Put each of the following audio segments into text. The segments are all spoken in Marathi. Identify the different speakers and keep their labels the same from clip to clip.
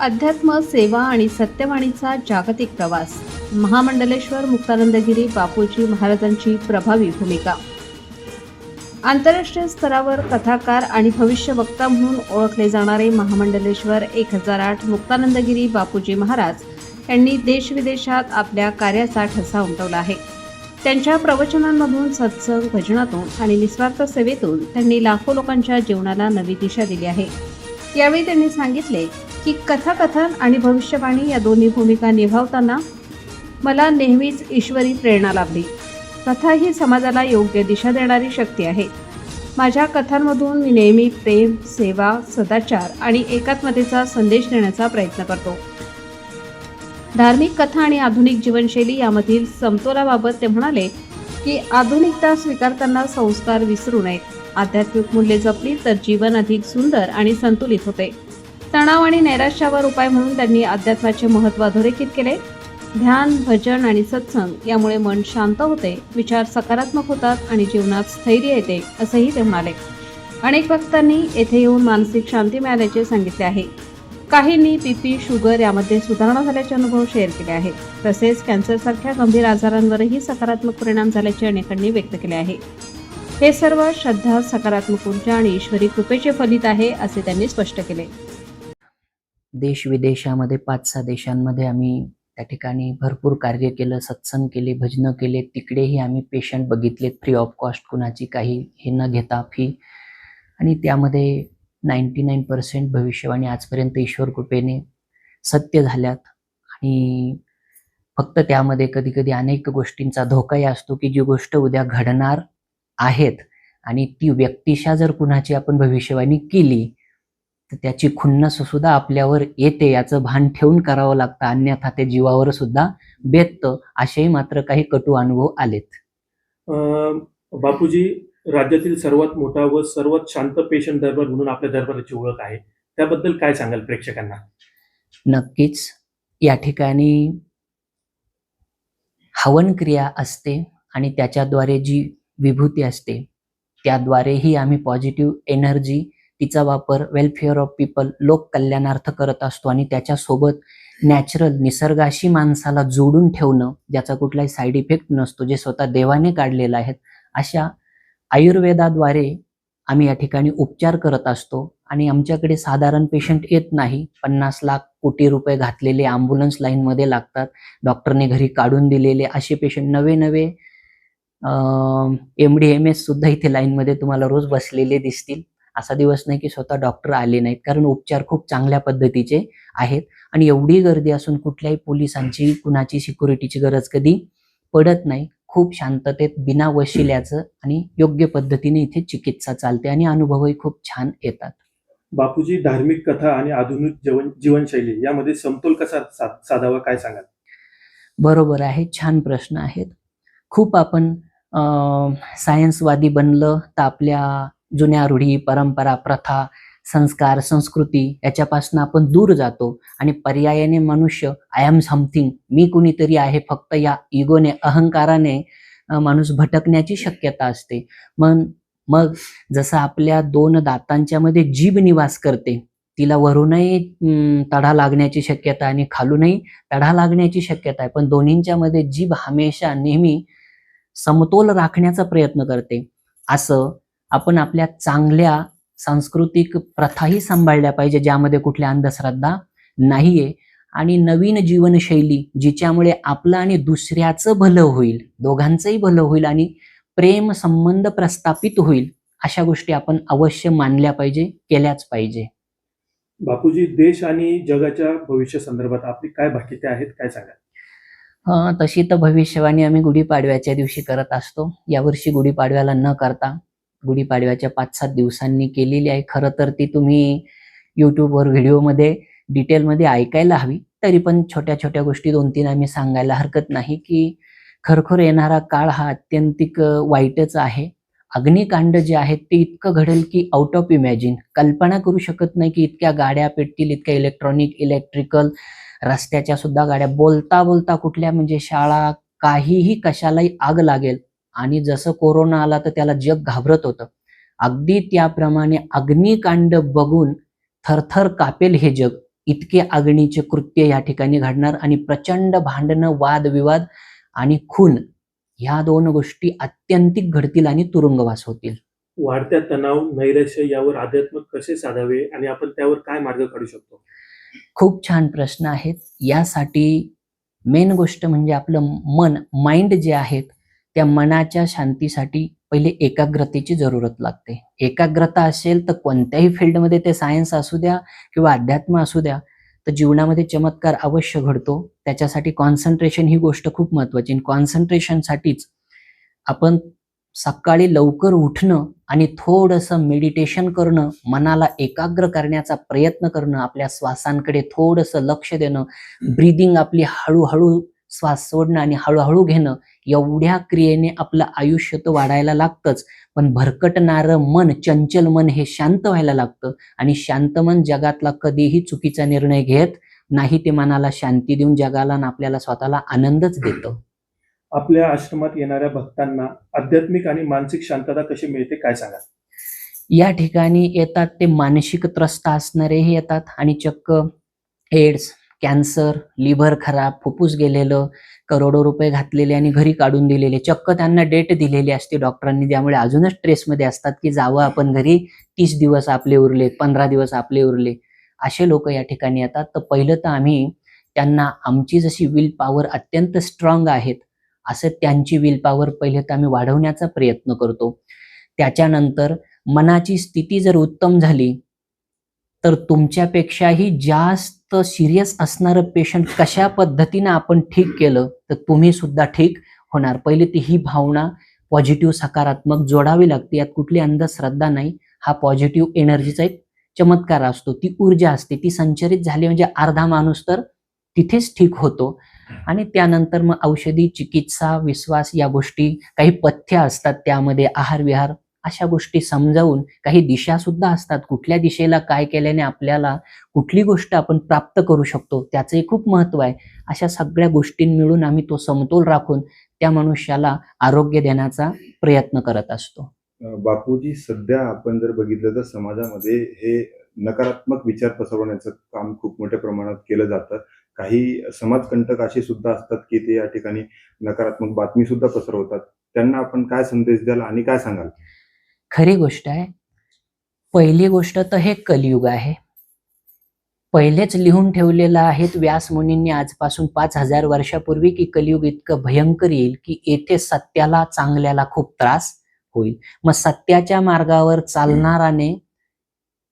Speaker 1: अध्यात्म, सेवा आणि सत्यवाणीचा जागतिक प्रवास. महामंडलेश्वर मुक्तानंदगिरी बापूजी महाराजांची प्रभावी भूमिका. आंतरराष्ट्रीय स्तरावर कथाकार आणि भविष्यवक्ता म्हणून ओळखले जाणारे महामंडलेश्वर 1008 मुक्तानंदगिरी बापूजी महाराज यांनी देशविदेशात आपल्या कार्याचा ठसा उमटवला आहे. त्यांच्या प्रवचनांमधून, सत्संग, भजनातून आणि निस्वार्थ सेवेतून त्यांनी लाखो लोकांच्या जीवनाला नवी दिशा दिली आहे. यावेळी त्यांनी सांगितले की कथाकथन आणि भविष्यवाणी या दोन्ही भूमिका निभावताना मला नेहमीच ईश्वरी प्रेरणा लाभली. कथा ही समाजाला योग्य दिशा देणारी शक्ती आहे. माझ्या कथांमधून मी नेहमी प्रेम, सेवा, सदाचार आणि एकात्मतेचा संदेश देण्याचा प्रयत्न करतो. धार्मिक कथा आणि आधुनिक जीवनशैली यामधील समतोलाबाबत ते म्हणाले की आधुनिकता स्वीकारताना संस्कार विसरू नयेत. आध्यात्मिक मूल्ये जपली तर जीवन अधिक सुंदर आणि संतुलित होते. तणाव आणि नैराश्यावर उपाय म्हणून त्यांनी अध्यात्माचे महत्त्व अधोरेखित केले. ध्यान, भजन आणि सत्संग यामुळे मन शांत होते, विचार सकारात्मक होतात आणि जीवनात स्थैर्य येते, असंही ते म्हणाले. अनेक भक्तांनी येथे येऊन मानसिक शांती मिळाल्याचे सांगितले आहे. काहींनी बीपी, शुगर यामध्ये सुधारणा झाल्याचे अनुभव शेअर केले आहेत. तसेच कॅन्सरसारख्या गंभीर आजारांवरही सकारात्मक परिणाम झाल्याचे अनेकांनी व्यक्त केले आहे. हे सर्व श्रद्धा, सकारात्मक ऊर्जा आणि ईश्वरी कृपेचे फलित आहे, असे त्यांनी स्पष्ट केले.
Speaker 2: देश विदेशामध्ये 5-6 देशांमध्ये आम्ही त्या ठिकाणी भरपूर कार्य केलं, सत्संग केले, भजनं केले. तिकडेही आम्ही पेशंट बघितलेत फ्री ऑफ कॉस्ट, कुणाची काही हे न घेता फी. आणि त्यामध्ये 99% भविष्यवाणी आजपर्यंत ईश्वर कृपेने सत्य झाल्यात. आणि फक्त त्यामध्ये कधी कधी अनेक गोष्टींचा धोकाही असतो की जी गोष्ट उद्या घडणार आहेत आणि ती व्यक्तिशा जर कुणाची आपण भविष्यवाणी केली तर त्याची खुन्नस सुद्धा आपल्यावर येते. याचं भान ठेवून करावं लागतं, अन्यथा ते जीवावर सुद्धा बेततं. असेही मात्र काही कटू अनुभव आलेत.
Speaker 3: बापूजी, राज्यातील सर्वात मोठा व सर्वात शांत पेशंट दरबार म्हणून आपल्या दरबाराची ओळख आहे. त्याबद्दल काय सांगाल प्रेक्षकांना?
Speaker 2: नक्कीच या ठिकाणी हवन क्रिया असते आणि त्याच्याद्वारे जी विभूती असते त्याद्वारेही आम्ही पॉझिटिव्ह एनर्जी, तिचा वापर वेलफेअर ऑफ पीपल, लोक कल्याणार्थ करत असतो. आणि त्याच्यासोबत नॅचरल निसर्गाशी माणसाला जोडून ठेवणं, ज्याचा कुठलाही साईड इफेक्ट नसतो, जे स्वतः देवाने काढलेलं आहे, अशा आयुर्वेदाद्वारे आम्ही या ठिकाणी उपचार करत असतो. आणि आमच्याकडे साधारण पेशंट येत नाही. 50 लाख कोटी रुपये घातलेले ॲम्ब्युलन्स लाईनमध्ये लागतात, डॉक्टरने घरी काढून दिलेले असे पेशंट, नवे MD MS सुद्धा इथे लाईनमध्ये तुम्हाला रोज बसलेले दिसतील. असा दिवस नाही की स्वतः डॉक्टर आले नाहीत, कारण उपचार खूप चांगल्या पद्धतीचे आहेत. आणि एवढी गर्दी असून कुठल्याही पोलिसांची, कुणाची सिक्युरिटीची गरज कधी पडत नाही. खूप शांततेत, बिना वशिल्याचं आणि योग्य पद्धतीने इथे चिकित्सा चालते आणि अनुभवही खूप छान येतात.
Speaker 3: बापूजी, धार्मिक कथा आणि आधुनिक जीवनशैली यामध्ये समतोल कसा साधावा, काय सांगाल?
Speaker 2: बरोबर आहे, छान प्रश्न आहेत. खूप आपण सायन्सवादी बनलं तर आपल्या जुन्या रूढी, परंपरा, प्रथा, संस्कार, संस्कृती याच्यापासून आपण दूर जातो आणि पर्यायाने मनुष्य आय एम समथिंग, मी कुणीतरी आहे, फक्त या इगोने, अहंकाराने माणूस भटकण्याची शक्यता असते. मग जसं आपल्या 2 दातांच्या मध्ये जीभ निवास करते, तिला वरूनही तडा लागण्याची शक्यता आणि खालूनही तडा लागण्याची शक्यता आहे, पण दोन्हींच्या मध्ये जीभ हमेशा नेहमी समतोल राखण्याचा प्रयत्न करते. असं आपण आपल्या चांगल्या सांस्कृतिक प्रथाही सांभाळल्या पाहिजे, ज्यामध्ये कुठल्या अंधश्रद्धा नाहीये. आणि नवीन जीवनशैली जिच्यामुळे आपलं आणि दुसऱ्याचं भलं होईल, दोघांचंही भलं होईल आणि प्रेम संबंध प्रस्थापित होईल, अशा गोष्टी आपण अवश्य मानल्या पाहिजे, केल्याच पाहिजे.
Speaker 3: बापूजी, देश आणि जगाच्या भविष्य संदर्भात आपली काय भाकिते आहेत, काय सांगाल?
Speaker 2: तशी तर भविष्यवाणी आम्ही गुढीपाडव्याच्या दिवशी करत असतो. यावर्षी गुढीपाडव्याला न करता गुढीपाडव्याच्या 5-7 दिवसांनी केलेली आहे. खरं तर ती तुम्ही यूट्यूबवर व्हिडिओमध्ये डिटेलमध्ये ऐकायला हवी. तरी पण छोट्या छोट्या गोष्टी 2-3 आम्ही सांगायला हरकत नाही की खरखर येणारा काळ हा अत्यंतिक वाईटच आहे. अग्निकांड जे आहे ते इतकं घडेल की आउट ऑफ इमॅजिन, कल्पना करू शकत नाही की इतक्या गाड्या पेटतील, इतक्या इलेक्ट्रिकल रस्त्याच्या सुद्धा गाड्या, बोलता बोलता कुठल्या म्हणजे शाळा, काहीही कशालाही आग लागेल. आणि जसं कोरोना आला तर त्याला जग घाबरत होतं, अगदी त्याप्रमाणे अग्निकांड बघून थरथर कापेल हे जग. इतके आगणीचे कृत्य या ठिकाणी घडणार आणि प्रचंड भांडणं, वादविवाद आणि खून ह्या 2 गोष्टी आत्यंतिक घडतील आणि तुरुंगवास होतील.
Speaker 3: वाढत्या तणाव, नैराश्य यावर अध्यात्म कसे साधावे आणि आपण त्यावर काय मार्ग काढू शकतो?
Speaker 2: खूप छान प्रश्न आहेत. यासाठी मेन गोष्ट म्हणजे आपलं माइंड जे आहेत, त्या मनाच्या शांतीसाठी पहिले एकाग्रतेची जरूरत लागते. एकाग्रता असेल तर कोणत्याही फील्डमध्ये ते सायन्स असू द्या किंवा अध्यात्म असू द्या, तर जीवनामध्ये चमत्कार अवश्य घडतो. त्याच्यासाठी कॉन्सन्ट्रेशन ही गोष्ट खूप महत्त्वाची. कॉन्सन्ट्रेशनसाठीच आपण सकाळी लवकर उठणं आणि थोडंसं मेडिटेशन करणं, मनाला एकाग्र करण्याचा प्रयत्न करणं, आपल्या श्वासांकडे थोडंसं लक्ष देणं, ब्रीदिंग आपली हळूहळू श्वास सोडणं आणि हळूहळू घेणं, एवढ्या क्रियेने आपलं आयुष्य तर वाढायला लागतंच, पण भरकटणारं मन, चंचल मन हे शांत व्हायला लागतं आणि शांत मन जगातला कधीही चुकीचा निर्णय घेत नाही. ते मनाला शांती देऊन जगाला आणि आपल्याला स्वतःला आनंदच देतं.
Speaker 3: आपल्या आश्रमात येणाऱ्या भक्तांना आध्यात्मिक आणि मानसिक शांतता कशी मिळते काय सांगाल?
Speaker 2: या ठिकाणी येतात ते मानसिक त्रस्त असणारेही येतात आणि चक्क एड्स, कॅन्सर, लिव्हर खराब, फुफ्फुस गेलेलं, करोडो रुपये घातलेले आणि घरी काढून दिलेले, चक्क त्यांना डेट दिलेली असते डॉक्टरांनी, त्यामुळे अजूनच स्ट्रेसमध्ये असतात की जावं आपण घरी, 30 दिवस आपले उरले, 15 दिवस आपले उरले. असे लोक या ठिकाणी येतात. तर पहिलं तर आम्ही त्यांना आमची जशी विल पॉवर अत्यंत स्ट्रॉंग आहेत, असं त्यांची विल पॉवर पहिले तर आम्ही वाढवण्याचा प्रयत्न करतो. त्याच्यानंतर मनाची स्थिती जर उत्तम झाली तर तुमच्यापेक्षाही जास्त सिरियस असणारं पेशंट कशा पद्धतीनं आपण ठीक केलं तर तुम्ही सुद्धा ठीक होणार. पहिले ती ही भावना पॉझिटिव्ह, सकारात्मक जोडावी लागते. यात कुठली अंधश्रद्धा नाही. हा पॉझिटिव्ह एनर्जीचा एक चमत्कार असतो. ती ऊर्जा असते, ती संचरित झाली म्हणजे अर्धा माणूस तर तिथेच ठीक होतो. आणि त्यानंतर मग औषधी, चिकित्सा, विश्वास या गोष्टी, काही पथ्य असतात त्यामध्ये, आहार विहार अशा गोष्टी समजावून, काही दिशा सुद्धा असतात, कुठल्या दिशेला काय केल्याने आपल्याला कुठली गोष्ट आपण प्राप्त करू शकतो त्याचंही खूप महत्व आहे. अशा सगळ्या गोष्टी मिळून आम्ही तो समतोल राखून त्या मनुष्याला आरोग्य देण्याचा प्रयत्न करत असतो.
Speaker 4: बापूजी, सध्या आपण जर बघितलं तर समाजामध्ये हे नकारात्मक विचार पसरवण्याचं काम खूप मोठ्या प्रमाणात केलं जातं. काही समाजकंटक असे सुद्धा असतात की ते या ठिकाणी नकारात्मक बातमी सुद्धा पसरवतात. त्यांना आपण काय संदेश द्याल आणि काय सांगाल?
Speaker 2: खरी गोष्ट आहे. पहिली गोष्ट तर हे कलियुग आहे. पहिलेच लिहून ठेवलेलं आहे व्यास मुनींनी आजपासून 5000 वर्षापूर्वी की कलियुग इतकं भयंकर येईल की येथे सत्याला, चांगल्याला खूप त्रास होईल. मग सत्याच्या मार्गावर चालणाराने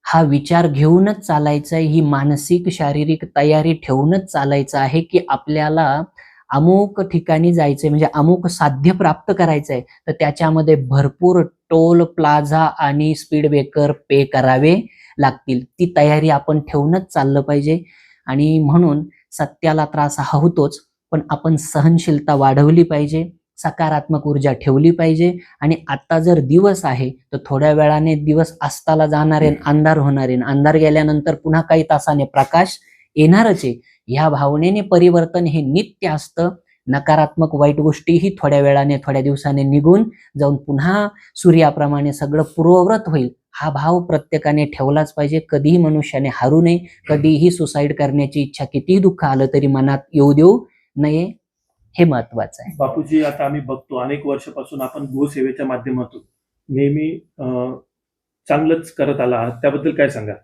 Speaker 2: हा विचार घेऊनच चालायचा आहे, ही मानसिक शारीरिक तयारी ठेवूनच चालायचं आहे की आपल्याला अमुक ठिकाणी जायचंय, म्हणजे अमुक साध्य प्राप्त करायचंय, तर त्याच्यामध्ये भरपूर टोल प्लाझा आणि स्पीड ब्रेकर पे करावे लागतील. ती तयारी आपण ठेवूनच चाललं पाहिजे. आणि म्हणून सत्याला त्रास हा होतोच, पण आपण सहनशीलता वाढवली पाहिजे, सकारात्मक ऊर्जा ठेवली पाहिजे. आणि आता जर दिवस आहे तर थोड्या वेळाने दिवस अस्ताला जाणार आहे, अंधार होणार आहे, अंधार गेल्यानंतर पुन्हा काही तासाने प्रकाश येणारच आहे. ह्या भावनेने परिवर्तन हे नित्य असतं. नकारात्मक वाईट गोष्टीही थोड्या वेळाने, थोड्या दिवसाने निघून जाऊन पुन्हा सूर्याप्रमाणे सगळं पूर्ववत होईल. हा भाव प्रत्येकाने ठेवलाच पाहिजे. कधीही मनुष्याने हारू नये. कधीही सुसाईड करण्याची इच्छा, कितीही दुःख आलं तरी मनात येऊ देऊ नये, हे महत्वाचं आहे.
Speaker 3: बापूजी, आता आम्ही बघतो अनेक वर्षापासून आपण गोसेवेच्या माध्यमातून नेहमी चांगलंच करत आला आहात. त्याबद्दल काय सांगा?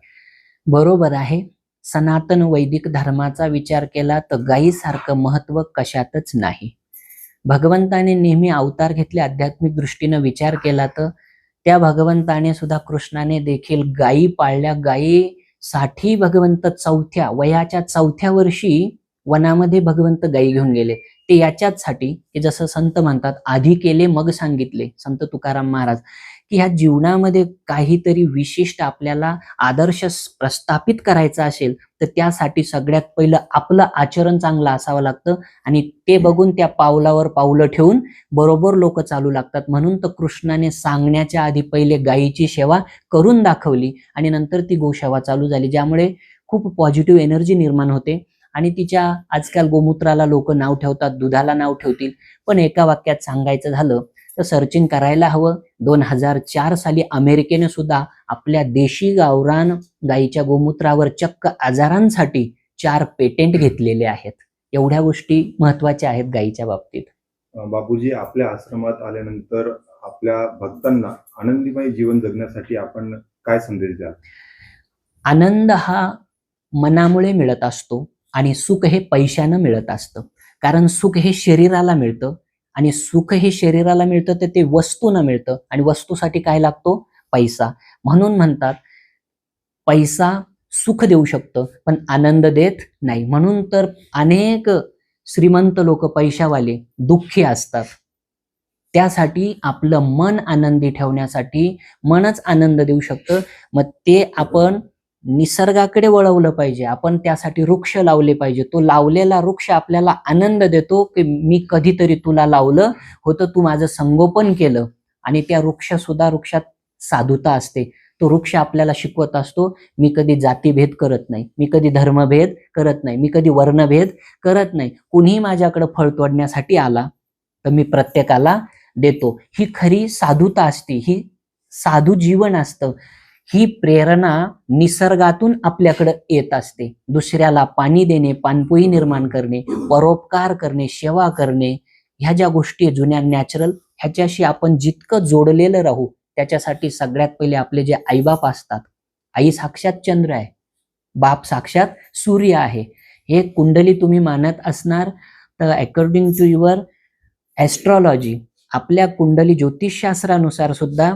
Speaker 2: बरोबर आहे. सनातन वैदिक धर्माचा विचार केला तर गायीसारखं महत्व कशातच नाही. भगवंताने नेहमी अवतार घेतले. आध्यात्मिक दृष्टीनं विचार केला तर त्या भगवंताने सुद्धा, कृष्णाने देखील गायी पाळल्या. गायीसाठी भगवंत वयाच्या 4थ्या वर्षी वनामध्ये भगवंत गायी घेऊन गेले. ते याच्याचसाठी की जसं संत म्हणतात, आधी केले मग सांगितले, संत तुकाराम महाराज, की ह्या जीवनामध्ये काहीतरी विशिष्ट आपल्याला आदर्श प्रस्थापित करायचा असेल तर त्यासाठी सगळ्यात पहिलं आपलं आचरण चांगलं असावं लागतं. आणि ते बघून त्या पावलावर पावलं ठेवून बरोबर लोक चालू लागतात. म्हणून तर कृष्णाने सांगण्याच्या आधी पहिले गायीची सेवा करून दाखवली आणि नंतर ती गोसेवा चालू झाली, ज्यामुळे खूप पॉझिटिव्ह एनर्जी निर्माण होते. आणि तिच्या आजकाल गोमूत्राला लोक नाव ठेवतात, दुधाला नाव ठेवतील, पण एका वाक्यात सांगायचं झालं तर सर्चिंग करायला हवं. 2004 साली अमेरिकेने सुद्धा आपल्या देशी गावरान गाईच्या गोमूत्रावर चक्क आजारांसाठी 4 पेटेंट घेतलेले आहेत. एवढ्या गोष्टी महत्वाच्या आहेत गाईच्या बाबतीत.
Speaker 4: बापूजी, आपल्या आश्रमात आल्यानंतर आपल्या भक्तांना आनंदीमय जीवन जगण्यासाठी आपण काय संदेश द्याल?
Speaker 2: आनंद हा मनामुळे मिळत असतो आणि सुख हे पैशानं मिळत असतं. कारण सुख हे शरीराला मिळतं आणि सुख हे शरीराला मिळतं तर ते वस्तूनं मिळतं आणि वस्तूसाठी काय लागतो? पैसा. म्हणून म्हणतात पैसा सुख देऊ शकतं पण आनंद देत नाही. म्हणून तर अनेक श्रीमंत लोक, पैशावाले दुःखी असतात. त्यासाठी आपलं मन आनंदी ठेवण्यासाठी मनच आनंद देऊ शकतं. मग ते आपण निसर्गाकडे वळवलं पाहिजे. आपण त्यासाठी वृक्ष लावले पाहिजे. तो लावलेला वृक्ष आपल्याला आनंद देतो की मी कधीतरी तुला लावलं होतं, तू माझं संगोपन केलं. आणि त्या वृक्षात साधुता असते. तो वृक्ष आपल्याला शिकवत असतो, मी कधी जातीभेद करत नाही, मी कधी धर्मभेद करत नाही, मी कधी वर्णभेद करत नाही. कुणीही माझ्याकडे फळ तोडण्यासाठी आला तर मी प्रत्येकाला देतो. ही खरी साधुता असते, ही साधू जीवन असतं. ही प्रेरणा निसर्गातून आपल्याकडे येत असते. दुसऱ्याला पाणी देणे, पाणपोई निर्माण करणे, परोपकार करणे, सेवा करणे, ह्या ज्या गोष्टी जुन्या नॅचरल, ह्याच्याशी आपण जितकं जोडलेलं राहू त्याच्यासाठी सगळ्यात पहिले आपले जे आईबाप असतात, आई साक्षात चंद्र आहे, बाप साक्षात सूर्य आहे. हे कुंडली तुम्ही मानत असणार तर अकॉर्डिंग टू युअर ॲस्ट्रॉलॉजी, आपल्या कुंडली ज्योतिषशास्त्रानुसार सुद्धा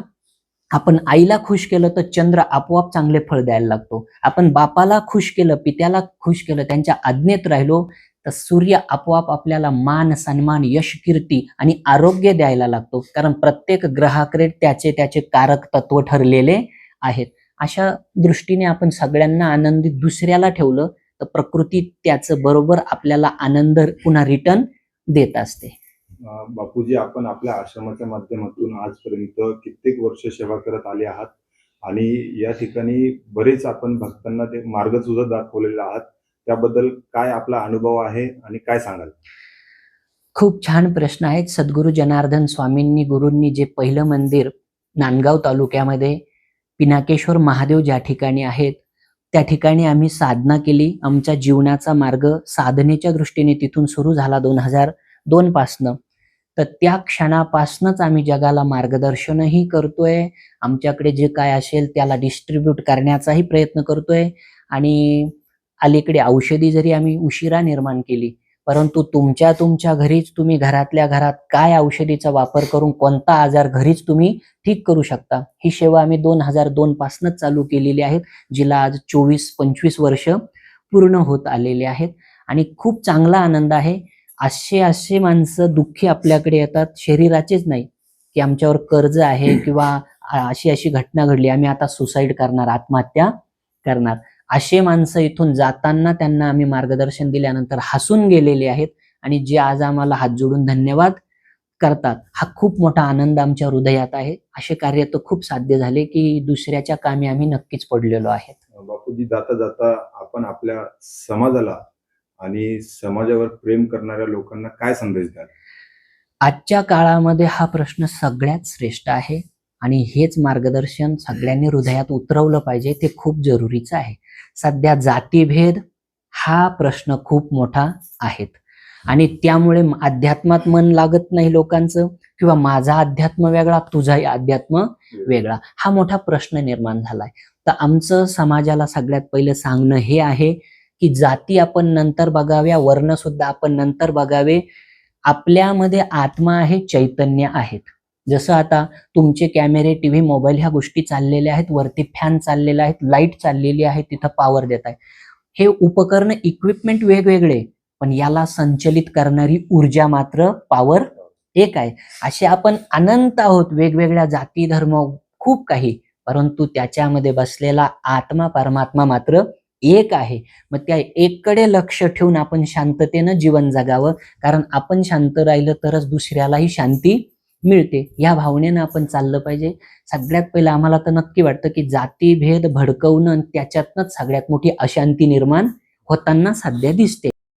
Speaker 2: आपण आईला खुश केलं तर चंद्र आपोआप चांगले फळ द्यायला लागतो. आपण बापाला खुश केलं, पित्याला खुश केलं, त्यांच्या आज्ञेत राहिलो तर सूर्य आपोआप आपल्याला मान, सन्मान, यश, कीर्ती आणि आरोग्य द्यायला लागतो. कारण प्रत्येक ग्रहाकडे त्याचे त्याचे कारक तत्व ठरलेले आहेत. अशा दृष्टीने आपण सगळ्यांना आनंदित दुसऱ्याला ठेवलं तर प्रकृती त्याचं बरोबर आपल्याला आनंद पुन्हा रिटर्न देत असते.
Speaker 4: बापूजी, आपण आपल्या आश्रमाच्या माध्यमातून आजपर्यंत कित्येक वर्ष सेवा करत आले आहात आणि या ठिकाणी बरेच आपण भक्तांना ते मार्ग सुद्धा दाखवलेला आहात. त्याबद्दल काय आपला अनुभव आहे आणि काय सांगाल?
Speaker 2: खूप छान प्रश्न आहेत. सद्गुरू जनार्दन स्वामींनी, गुरूंनी जे पहिलं मंदिर नांदगाव तालुक्यामध्ये पिनाकेश्वर महादेव ज्या ठिकाणी आहेत त्या ठिकाणी आम्ही साधना केली. आमच्या जीवनाचा मार्ग साधनेच्या दृष्टीने तिथून सुरू झाला 2002 पासनं. तर त्या क्षणापासूनच आम्ही जगाला मार्गदर्शनही करतोय. आमच्याकडे जे काय असेल त्याला डिस्ट्रीब्यूट करण्याचाही प्रयत्न करतोय. आणि अलीकडे औषधी जरी आम्ही उशिरा निर्माण केली, परंतु तुमच्या घरीच तुम्ही घरातल्या घरात काय औषधीचा वापर करून कोणता आजार घरीच तुम्ही ठीक करू शकता, ही सेवा आम्ही 2002 पासूनच चालू केलेली आहे, जिला आज 24-25 वर्ष पूर्ण होत आलेले आहेत. आणि खूप चांगला आनंद आहे. असे माणसं दुःखी आपल्याकडे येतात, शरीराचेच नाही, की आमच्यावर कर्ज आहे किंवा अशी घटना घडली, आम्ही आता सुसाईड करणार, आत्महत्या करणार, असे माणसं इथून जाताना त्यांना आम्ही मार्गदर्शन दिल्यानंतर हसून गेलेले आहेत. आणि जे आज आम्हाला हात जोडून धन्यवाद करतात, हा खूप मोठा आनंद आमच्या हृदयात आहे. असे कार्य तर खूप साध्य झाले की दुसऱ्याच्या कामी आम्ही नक्कीच पडलेलो आहेत.
Speaker 4: बापूजी, जाता जाता आपण आपल्या समाजाला आणि समाजावर प्रेम करणाऱ्या लोकांना काय संदेश द्याल?
Speaker 2: आजच्या काळामध्ये हा प्रश्न सगळ्यात श्रेष्ठ आहे आणि हेच मार्गदर्शन सगळ्यांनी हृदयात उतरवलं पाहिजे. ते खूप जरुरीचं आहे. सध्या जातीभेद हा प्रश्न खूप मोठा आहे आणि त्यामुळे अध्यात्मात मन लागत नाही लोकांचं, किंवा माझा अध्यात्म वेगळा, तुझाही अध्यात्म वेगळा, हा मोठा प्रश्न निर्माण झालाय. तर आमचं समाजाला सगळ्यात पहिलं सांगणं हे आहे की जाती आपण नंतर बघाव्या, वर्ण सुद्धा आपण नंतर बघावे. आपल्यामध्ये आत्मा आहे, चैतन्य आहेत. जसं आता तुमचे कॅमेरे, टीव्ही, मोबाईल ह्या गोष्टी चाललेल्या आहेत, वरती फॅन चाललेला आहे, लाईट चाललेली आहे, तिथं पॉवर देत आहे. हे उपकरण, इक्विपमेंट वेगवेगळे, पण याला संचलित करणारी ऊर्जा मात्र, पॉवर एक आहे. असे आपण अनंत आहोत, वेगवेगळ्या जाती, धर्म, खूप काही, परंतु त्याच्यामध्ये बसलेला आत्मा, परमात्मा मात्र एक आहे. मग त्या एककडे लक्ष ठेवून आपण शांततेनं जीवन जगावं, कारण आपण शांत राहिलं तरच दुसऱ्यालाही शांती मिळते. या भावनेनं आपण चाललं पाहिजे. सगळ्यात पहिलं आम्हाला तर नक्की वाटतं की जातीभेद भडकवणं, त्याच्यातनंच सगळ्यात मोठी अशांती निर्माण होताना सध्या दिसते.